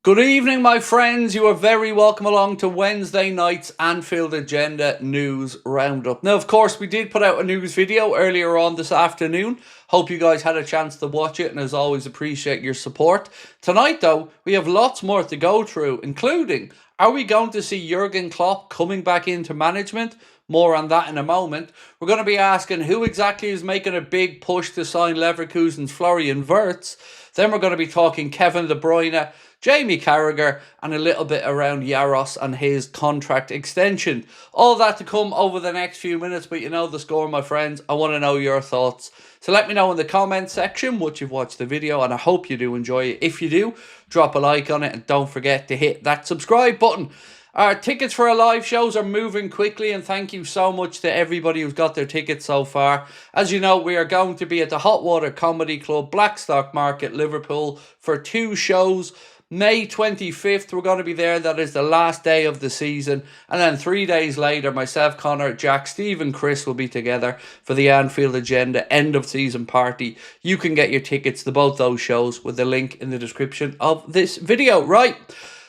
Good evening, my friends. You are very welcome along to Wednesday night's Anfield Agenda News Roundup. Now, of course, we did put out a news video earlier on this afternoon. Hope you guys had a chance to watch it, and as always, appreciate your support. Tonight, though, we have lots more to go through, including, are we going to see Jurgen Klopp coming back into management? More on that in a moment. We're going to be asking who exactly is making a big push to sign Leverkusen's Florian Wirtz. Then we're going to be talking Kevin De Bruyne, Jamie Carragher, and a little bit around Jaros and his contract extension. All that to come over the next few minutes, but you know the score, my friends. I want to know your thoughts. So let me know in the comment section what you've watched the video, and I hope you do enjoy it. If you do, drop a like on it, and don't forget to hit that subscribe button. Our tickets for our live shows are moving quickly, and thank you so much to everybody who's got their tickets so far. As you know, we are going to be at the Hot Water Comedy Club, Blackstock Market, Liverpool, for 2 shows. May 25th, we're going to be there. That is the last day of the season. And then 3 days later, myself, Connor, Jack, Steve and Chris will be together for the Anfield Agenda end of season party. You can get your tickets to both those shows with the link in the description of this video. Right.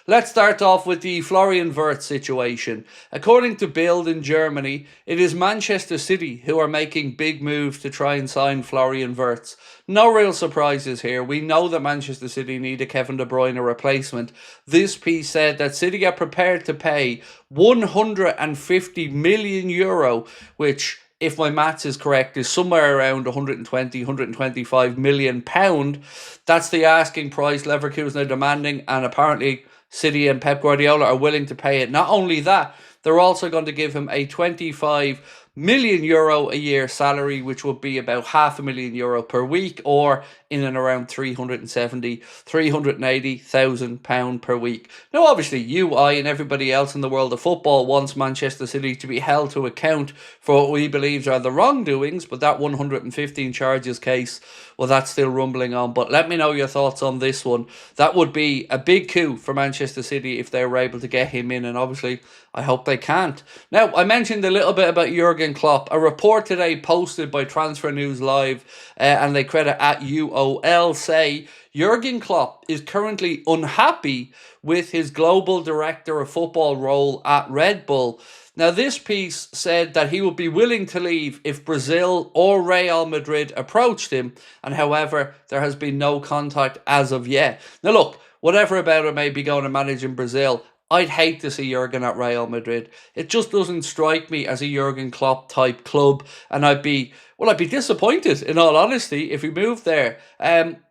Let's start off with the Florian Wirtz situation. According to Bild in Germany, it is Manchester City who are making big moves to try and sign Florian Wirtz. No real surprises here. We know that Manchester City need a Kevin De Bruyne replacement. This piece said that City are prepared to pay €150 million, which, if my maths is correct, is somewhere around 120, 125 million pound. That's the asking price Leverkusen are demanding, and apparently City and Pep Guardiola are willing to pay it. Not only that, they're also going to give him a €25 million a year salary, which would be about €500,000 per week, or in and around £380,000 per week. Now, obviously, you, I, and everybody else in the world of football wants Manchester City to be held to account for what we believe are the wrongdoings, but that 115 charges case, well, that's still rumbling on. But let me know your thoughts on this one. That would be a big coup for Manchester City if they were able to get him in, and obviously, I hope they can't. Now, I mentioned a little bit about Jurgen Klopp. A report today posted by Transfer News Live, and they credit at UOL, say Jurgen Klopp is currently unhappy with his global director of football role at Red Bull. Now, this piece said that he would be willing to leave if Brazil or Real Madrid approached him, and however, there has been no contact as of yet. Now, look, whatever about it may be going to manage in Brazil, I'd hate to see Jurgen at Real Madrid. It just doesn't strike me as a Jurgen Klopp type club, and I'd be disappointed, in all honesty, if he moved there.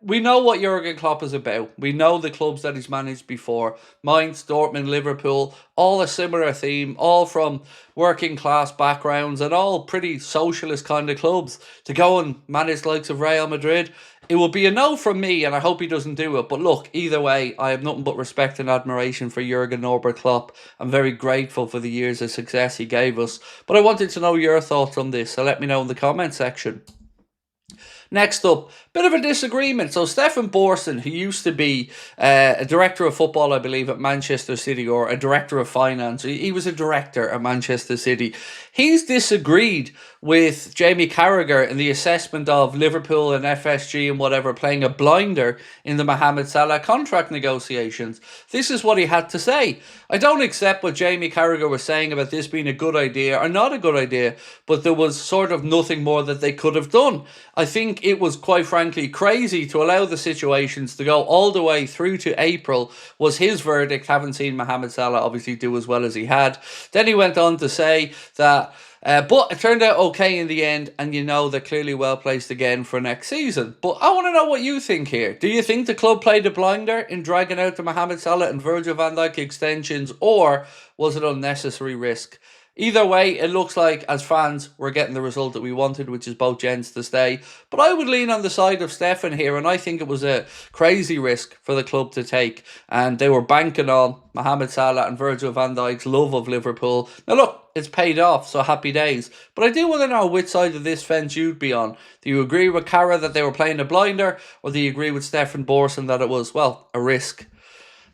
We know what Jurgen Klopp is about. We know the clubs that he's managed before. Mainz, Dortmund, Liverpool, all a similar theme, all from working class backgrounds and all pretty socialist kind of clubs. To go and manage the likes of Real Madrid, it will be a no from me, and I hope he doesn't do it. But look, either way, I have nothing but respect and admiration for Jurgen Norbert Klopp. I'm very grateful for the years of success he gave us. But I wanted to know your thoughts on this, so let me know in the comment section. Next up, bit of a disagreement. So Stefan Borson, who used to be a director of football, I believe, at Manchester City, or a director of finance. He was a director at Manchester City. He's disagreed with Jamie Carragher in the assessment of Liverpool and FSG and whatever playing a blinder in the Mohamed Salah contract negotiations. This is what he had to say. I don't accept what Jamie Carragher was saying about this being a good idea or not a good idea, but there was sort of nothing more that they could have done. I think it was quite frankly crazy to allow the situations to go all the way through to April, was his verdict, having seen Mohamed Salah obviously do as well as he had. Then he went on to say that but it turned out okay in the end, and you know they're clearly well placed again for next season. But I want to know what you think here. Do you think the club played a blinder in dragging out the Mohamed Salah and Virgil van Dijk extensions, or was it unnecessary risk? Either way, it looks like, as fans, we're getting the result that we wanted, which is both gents to stay. But I would lean on the side of Stefan here, and I think it was a crazy risk for the club to take. And they were banking on Mohamed Salah and Virgil van Dijk's love of Liverpool. Now look, it's paid off, so happy days. But I do want to know which side of this fence you'd be on. Do you agree with Carra that they were playing a blinder, or do you agree with Stefan Borson that it was, well, a risk?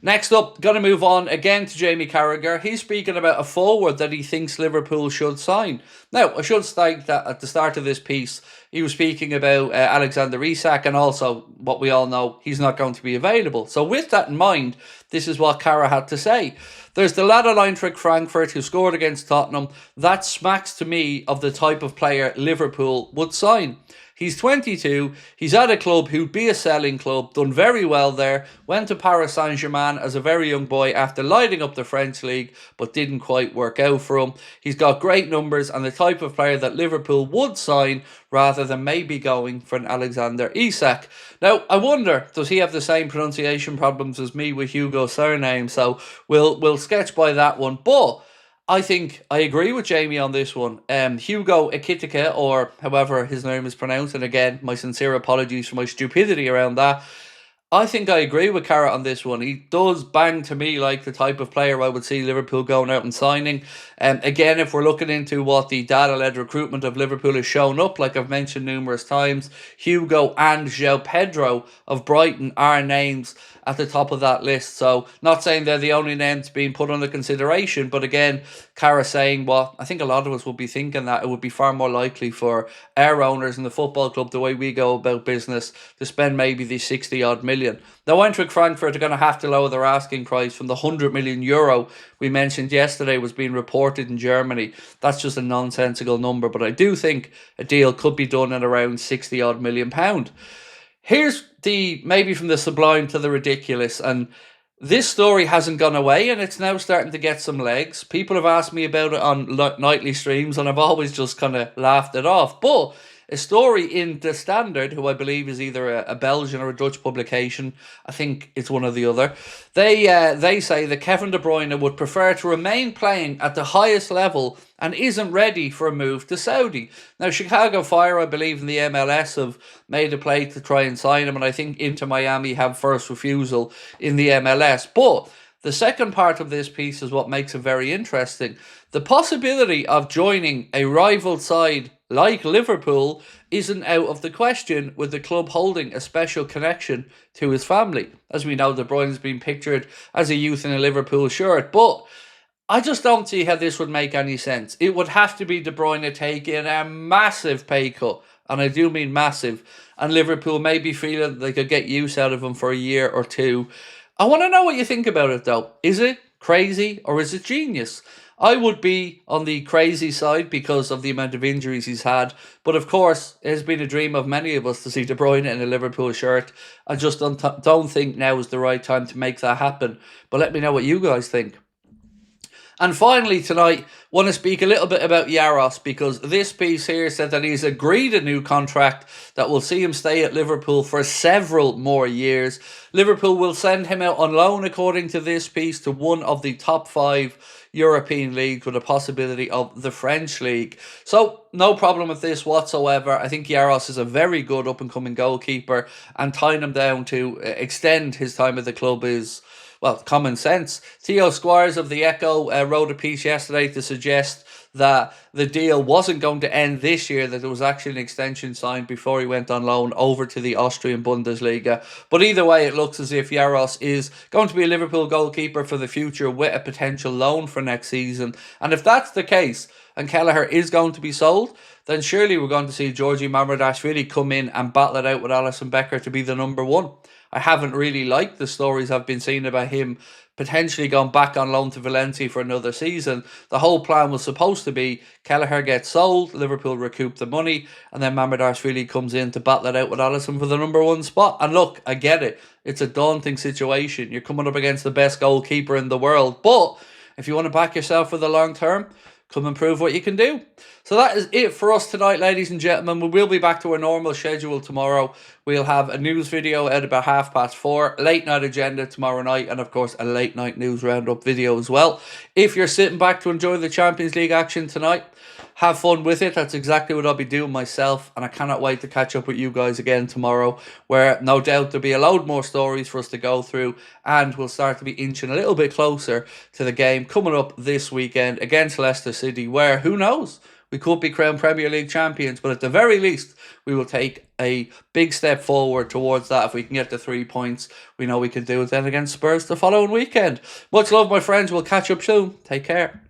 Next up, going to move on again to Jamie Carragher. He's speaking about a forward that he thinks Liverpool should sign. Now, I should state that at the start of this piece, he was speaking about Alexander Isak, and also what we all know, he's not going to be available. So with that in mind, this is what Carra had to say. There's the lad at Eintracht Frankfurt who scored against Tottenham. That smacks to me of the type of player Liverpool would sign. He's 22, he's at a club who'd be a selling club, done very well there, went to Paris Saint-Germain as a very young boy after lighting up the French league, but didn't quite work out for him. He's got great numbers and the type of player that Liverpool would sign rather than maybe going for an Alexander Isak. Now, I wonder, does he have the same pronunciation problems as me with Hugo's surname? So we'll sketch by that one. But I think I agree with Jamie on this one. Hugo Ekitike, or however his name is pronounced, and again, my sincere apologies for my stupidity around that. I think I agree with Carrot on this one. He does bang to me like the type of player I would see Liverpool going out and signing. Again, if we're looking into what the data-led recruitment of Liverpool has shown up, like I've mentioned numerous times, Hugo and João Pedro of Brighton are names at the top of that list. So, not saying they're the only names being put under consideration, but again, Cara saying what I think a lot of us would be thinking, that it would be far more likely for our owners in the football club, the way we go about business, to spend maybe the 60 odd million. Now, Eintracht Frankfurt are going to have to lower their asking price from the €100 million we mentioned yesterday was being reported in Germany. That's just a nonsensical number, but I do think a deal could be done at around 60 odd million pound. Here's the, maybe from the sublime to the ridiculous, and this story hasn't gone away and it's now starting to get some legs. People have asked me about it on nightly streams and I've always just kind of laughed it off. But a story in The Standard, who I believe is either a Belgian or a Dutch publication, I think it's one or the other, they say that Kevin De Bruyne would prefer to remain playing at the highest level and isn't ready for a move to Saudi. Now, Chicago Fire, I believe, in the MLS have made a play to try and sign him, and I think Inter Miami have first refusal in the MLS. But the second part of this piece is what makes it very interesting. The possibility of joining a rival side like Liverpool isn't out of the question, with the club holding a special connection to his family. As we know, De Bruyne's been pictured as a youth in a Liverpool shirt, but I just don't see how this would make any sense. It would have to be De Bruyne taking a massive pay cut, and I do mean massive, and Liverpool maybe feeling they could get use out of him for a year or two. I want to know what you think about it though. Is it crazy or is it genius? I would be on the crazy side because of the amount of injuries he's had. But of course, it has been a dream of many of us to see De Bruyne in a Liverpool shirt. I just don't think now is the right time to make that happen. But let me know what you guys think. And finally tonight, want to speak a little bit about Yaros, because this piece here said that he's agreed a new contract that will see him stay at Liverpool for several more years. Liverpool will send him out on loan, according to this piece, to one of the top 5 European leagues, with a possibility of the French league. So no problem with this whatsoever. I think Yaros is a very good up-and-coming goalkeeper, and tying him down to extend his time at the club is, well, common sense. Theo Squires of the Echo wrote a piece yesterday to suggest that the deal wasn't going to end this year, that there was actually an extension signed before he went on loan over to the Austrian Bundesliga. But either way, it looks as if Yaros is going to be a Liverpool goalkeeper for the future, with a potential loan for next season. And if that's the case, and Kelleher is going to be sold, then surely we're going to see Georgi Mamardashvili come in and battle it out with Alisson Becker to be the number 1. I haven't really liked the stories I've been seeing about him potentially going back on loan to Valencia for another season. The whole plan was supposed to be Kelleher gets sold, Liverpool recoup the money, and then Mamardashvili comes in to battle it out with Alisson for the number 1 spot. And look, I get it. It's a daunting situation. You're coming up against the best goalkeeper in the world. But if you want to back yourself for the long term, come and prove what you can do. So that is it for us tonight, ladies and gentlemen. We will be back to our normal schedule tomorrow. We'll have a news video at about 4:30, late night agenda tomorrow night, and of course a late night news roundup video as well. If you're sitting back to enjoy the Champions League action tonight, have fun with it. That's exactly what I'll be doing myself, and I cannot wait to catch up with you guys again tomorrow, where no doubt there'll be a load more stories for us to go through, and we'll start to be inching a little bit closer to the game coming up this weekend against Leicester City, where, who knows, We could be crowned Premier League champions, but at the very least, we will take a big step forward towards that. If we can get the 3 points, we know we can do it then against Spurs the following weekend. Much love, my friends. We'll catch up soon. Take care.